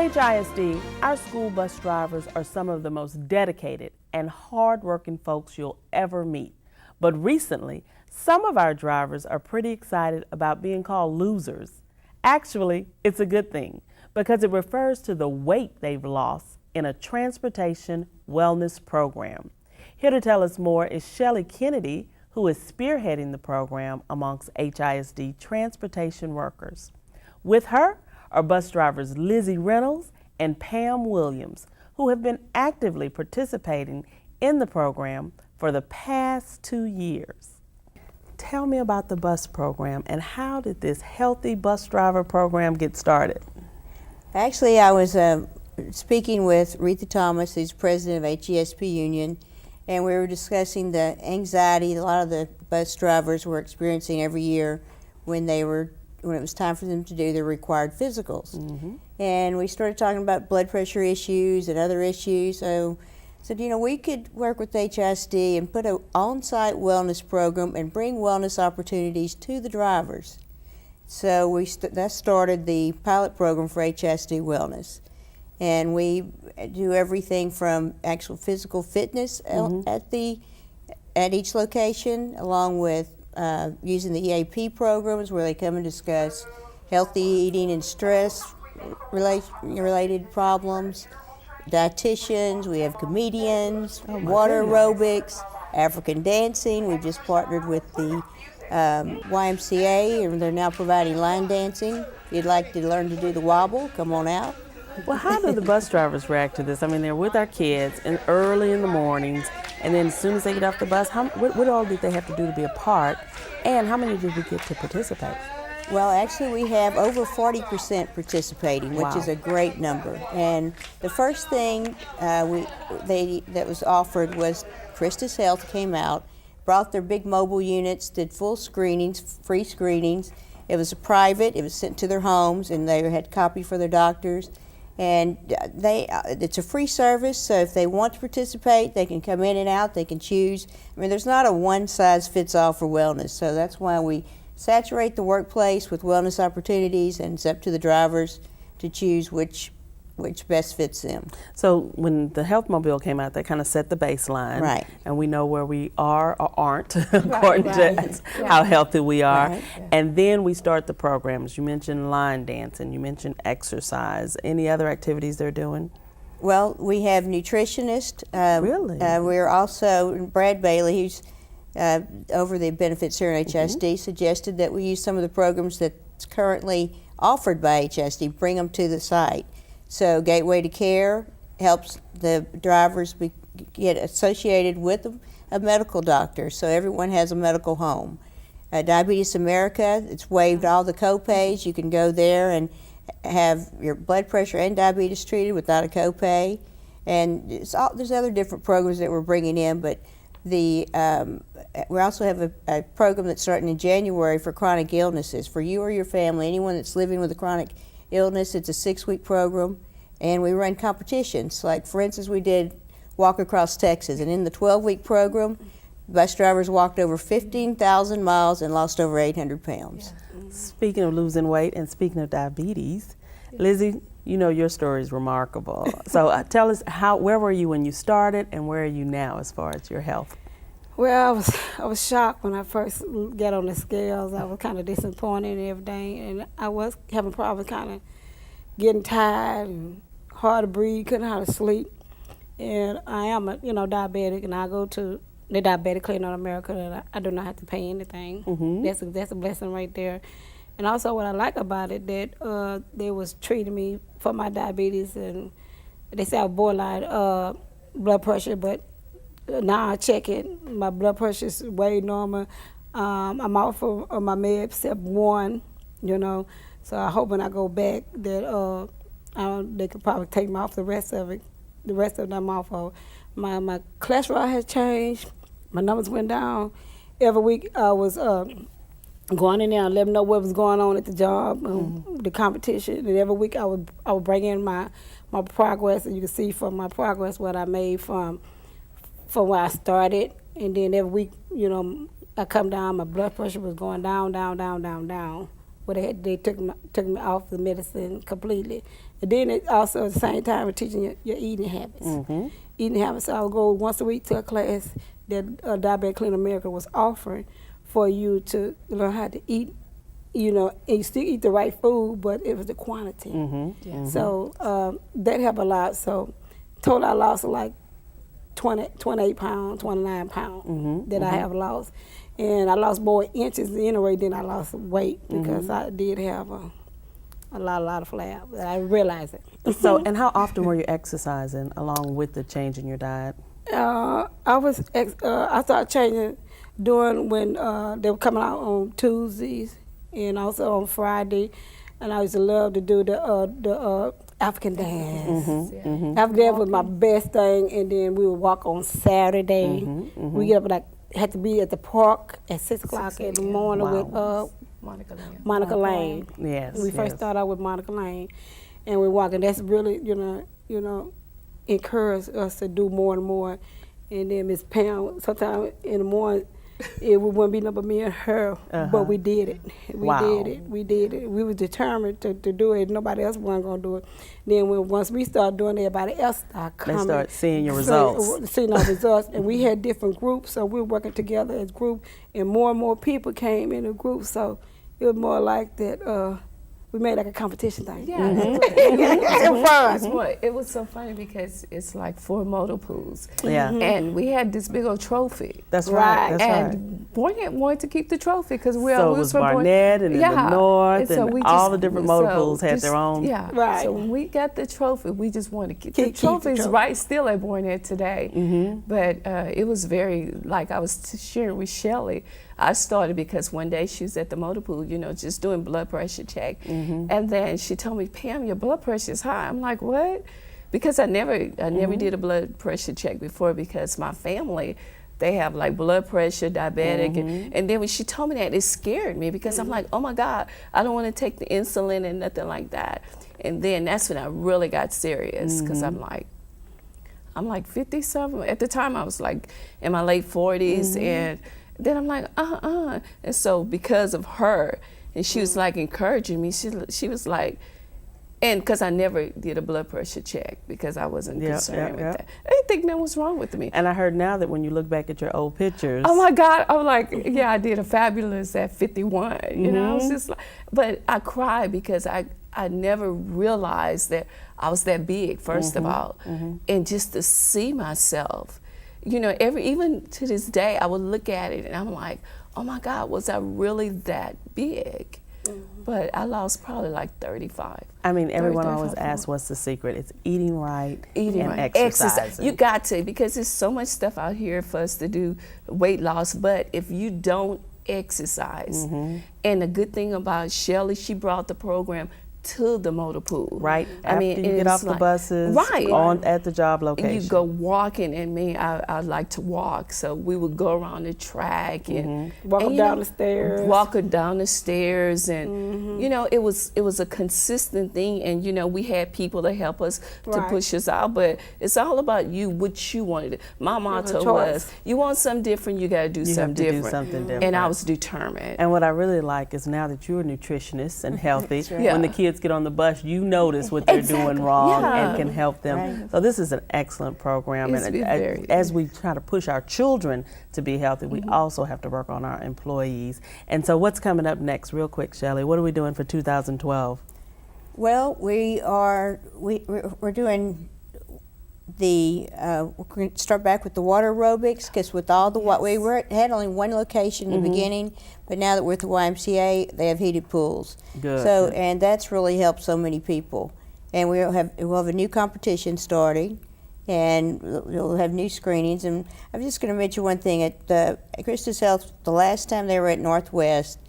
HISD, our school bus drivers are some of the most dedicated and hard-working folks you'll ever meet. But recently, some of our drivers are pretty excited about being called losers. Actually, it's a good thing because it refers to the weight they've lost in a transportation wellness program. Here to tell us more is Shelly Kennedy, who is spearheading the program amongst HISD transportation workers. With her are bus drivers Lizzie Reynolds and Pam Williams, who have been actively participating in the program for the past 2 years. Tell me about the bus program and how did this Healthy Bus Driver program get started? Actually, I was speaking with Retha Thomas, who's president of HESP Union, and we were discussing the anxiety a lot of the bus drivers were experiencing every year when it was time for them to do their required physicals. And we started talking about blood pressure issues and other issues. So I said, we could work with HISD and put an on-site wellness program and bring wellness opportunities to the drivers. So that started the pilot program for HISD Wellness. And we do everything from actual physical fitness at each location, along with using the EAP programs where they come and discuss healthy eating and stress related problems, dietitians, we have comedians, water aerobics, African dancing. We've just partnered with the YMCA, and they're now providing line dancing. If you'd like to learn to do the wobble, come on out. Well, how do the bus drivers react to this? I mean, they're with our kids and early in the mornings, and then as soon as they get off the bus, what all did they have to do to be a part, and how many did we get to participate? Well, actually, we have over 40% participating, which is a great number. And the first thing that was offered was Christus Health came out, brought their big mobile units, did full screenings, free screenings. It was private. It was sent to their homes, and they had copy for their doctors. And it's a free service, so if they want to participate, they can come in and out, they can choose. I mean, there's not a one-size-fits-all for wellness, so that's why we saturate the workplace with wellness opportunities, and it's up to the drivers to choose which best fits them. So when the Health Mobile came out, that kind of set the baseline. Right. And we know where we are or aren't according to how healthy we are. Right. And then we start the programs. You mentioned line dancing, you mentioned exercise. Any other activities they're doing? Well, we have nutritionists. Really? We're also, Brad Bailey, who's over the benefits here in HISD, suggested that we use some of the programs that's currently offered by HISD, bring them to the site. So Gateway to Care helps the drivers get associated with a medical doctor, so everyone has a medical home. Diabetes America, it's waived all the co-pays. You can go there and have your blood pressure and diabetes treated without a copay. And there's other different programs that we're bringing in, but we also have a program that's starting in January for chronic illnesses. For you or your family, anyone that's living with a chronic illness, it's a 6-week program, and we run competitions. Like, for instance, we did Walk Across Texas, and in the 12-week program, bus drivers walked over 15,000 miles and lost over 800 pounds. Speaking of losing weight and speaking of diabetes, Lizzie, your story is remarkable. So tell us, where were you when you started, and where are you now as far as your health? Well, I was shocked when I first got on the scales. I was kind of disappointed and everything, and I was having problems kind of getting tired and hard to breathe, couldn't hardly sleep. And I am diabetic, and I go to the Diabetic Clinic in America, and I do not have to pay anything. That's a blessing right there. And also what I like about it, that they was treating me for my diabetes, and they say I have borderline blood pressure, but now I check it. My blood pressure is way normal. I'm off of my meds except one, So I hope when I go back that they could probably take me off the rest of it. The rest of them off of. My cholesterol has changed. My numbers went down. Every week I was going in there and let them know what was going on at the job, the competition. And every week I would bring in my progress, and you can see from my progress what I made from where I started. And then every week, I come down, my blood pressure was going down. where they took me off the medicine completely. And then it also at the same time teaching your eating habits. Mm-hmm. Eating habits. So I would go once a week to a class that Diabetic Clean America was offering for you to learn how to eat. You know, and you still eat the right food, but it was the quantity. Mm-hmm. Yeah. So that helped a lot. So total I lost like 28 pounds, 29 pounds that I have lost. And I lost more inches anyway than I lost weight because I did have a lot of flab. I realized it. So, and how often were you exercising along with the change in your diet? I started changing during when they were coming out on Tuesdays and also on Friday, and I used to love to do the African dance. African dance was my best thing, and then we would walk on Saturday. We get up had to be at the park at 6 o'clock in the morning Wow. with Monica Lane. Monica Lane. Yes. We first started out with Monica Lane, and we walk, and that's really encouraged us to do more and more. And then Miss Pam, sometimes in the morning, it wouldn't be nothing but me and her, but we did it. We did it. We were determined to do it. Nobody else wasn't going to do it. Then once we started doing it, everybody else started coming. They start seeing your results. Seeing our results. And we had different groups, so we were working together as groups, and more people came in the group. So it was more like that. We made like a competition thing. Yeah, it was so funny because it's like 4 motor pools. Yeah. And we had this big old trophy. That's right. That's right. And Barnett wanted to keep the trophy because So it was Barnett and in the north, and all the different motor pools had their own. Yeah, Right. So when we got the trophy, we just wanted to keep Keep the trophy. Is trophy. right still at Barnett today. But it was very, like I was sharing with Shelly, I started because one day she was at the motor pool, just doing blood pressure check. And then she told me, Pam, your blood pressure is high. I'm like, what? Because I never did a blood pressure check before because my family, they have like blood pressure, diabetic. And then when she told me that, it scared me because I'm like, oh my God, I don't want to take the insulin and nothing like that. And then that's when I really got serious because I'm like 50 something. At the time I was like in my late 40s and then I'm like, And so because of her, and she was like encouraging me, she was like, and because I never did a blood pressure check because I wasn't concerned with that. I didn't think nothing was wrong with me. And I heard now that when you look back at your old pictures. Oh my God, I'm like, yeah, I did a fabulous at 51. I was just like, but I cried because I never realized that I was that big, first of all. And just to see myself, even to this day, I would look at it and I'm like, oh my God, was I really that big? But I lost probably like 35. I mean, everyone 35 always asks what's the secret. It's eating right and right. exercising. You got to, because there's so much stuff out here for us to do weight loss, but if you don't exercise, and the good thing about Shelly, she brought the program to the motor pool. Right. I mean, After you get off the buses, right. at the job location. You go walking, and me, I like to walk, so we would go around the track and Walk and, down the stairs. Walk her down the stairs, and it was a consistent thing, and we had people to help us to Right. push us out, but it's all about you, what you wanted. My motto choice. was, you want something different, you got to do You have something to do different. something different. And I was determined. And what I really like is now that you're a nutritionist and healthy, right. Yeah. when the kids get on the bus, you notice what they're doing wrong Yeah. and can help them. Right. So this is an excellent program. It's And very- as we try to push our children to be healthy, we also have to work on our employees. And so what's coming up next, real quick, Shelley? What are we doing for 2012? Well, we're doing we're going to start back with the water aerobics because with all the had only one location in the beginning, but now that we're at the YMCA, they have heated pools. Good. So and that's really helped so many people. And we'll have a new competition starting, and we'll have new screenings. And I'm just going to mention one thing at Christus Health. The last time they were at Northwest,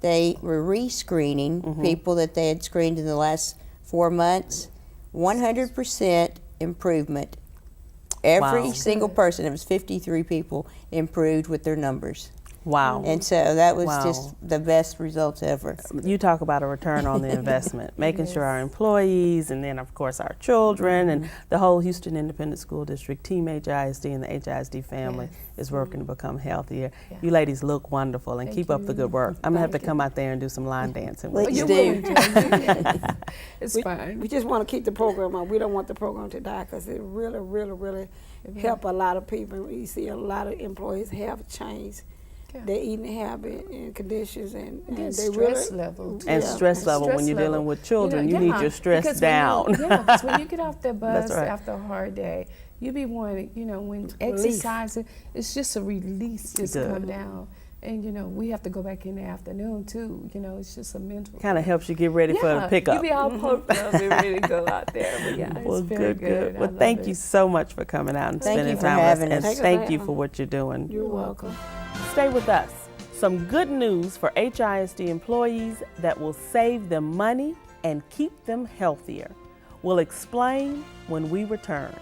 they were re-screening people that they had screened in the last 4 months. 100% improvement. Every Wow. single person, it was 53 people, improved with their numbers. Wow. And so that was Wow. just the best results ever. You talk about a return on the investment, making sure our employees and then of course our children and the whole Houston Independent School District, Team HISD and the HISD family is working to become healthier. Yeah. You ladies look wonderful and Thank keep up the you. good work. I'm gonna have to Thank you. come out there and do some line dancing with Please you. do. It's We fine. just want to keep the program on. We don't want the program to die because it really, really, really help a lot of people. We see a lot of employees have changed Yeah. their eating habit and conditions, and Then they stress really level too. And Yeah. stress level when you're dealing with children, you need your stress because down. When you, yeah, because when you get off that bus That's right. after a hard day, you be wanting, when exercising, it's just a release, just Good. come down. And we have to go back in the afternoon too. It's just a mental. Kind of helps you get ready for the You pickup. be all pumped up and ready to go out there. But yeah, Well, it's very good. I Well, love thank it. you so much for coming out and Thank spending you for time with us. having And us. thank you for what you're doing. you're welcome. Stay with us. Some good news for HISD employees that will save them money and keep them healthier. We'll explain when we return.